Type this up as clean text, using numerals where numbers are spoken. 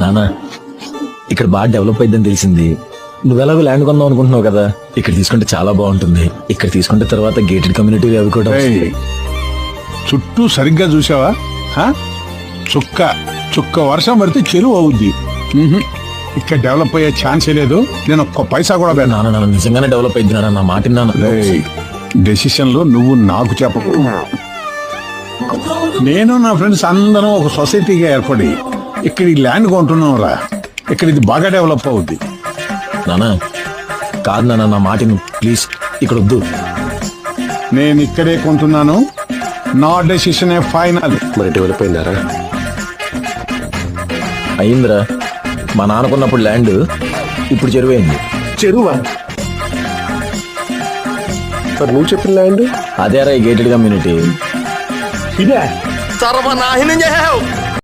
నానా ఇక్కడ బాగా డెవలప్ అయిద్దని తెలిసింది. నువ్వెలాగో ల్యాండ్ కొందాం అనుకుంటున్నావు కదా, ఇక్కడ తీసుకుంటే చాలా బాగుంటుంది. ఇక్కడ తీసుకుంటే తర్వాత గేటెడ్ కమ్యూనిటీ అవి కూడా వస్తాయి. చుట్టూ సరిగ్గా చూసావా? చుక్క చుక్క వర్షం పడితే చెరువు అవుద్ది. ఇక్కడ డెవలప్ అయ్యే ఛాన్సే లేదు. నేను ఒక్క పైసా కూడా పెట్టను. నాన్న నిజంగానే డెవలప్ అయింది నాన్న, నా మాట నాన్న. డెసిషన్లో నువ్వు నాకు చెప్పకు. నేను నా ఫ్రెండ్స్ అందరం ఒక సొసైటీగా ఏర్పడి ఇక్కడ ఈ ల్యాండ్ కొంటున్నాం రా. ఇక్కడ ఇది బాగా డెవలప్ అవుద్ది. నానా కాదు నాన్న, నా మాట ప్లీజ్, ఇక్కడ వద్దు. నేను ఇక్కడే కొంటున్నాను. నా డెసిషనే ఫైనల్. మరి డెవలప్ అయిందారా? అయిందిరా. మా నాన్నకున్నప్పుడు ల్యాండ్ ఇప్పుడు చెరువైంది. చెరువా? మరి నువ్వు చెప్పిన ల్యాండ్ అదేరా ఈ గేటెడ్ కమ్యూనిటీ. ఇదే సర్వనాశనం చేసావు.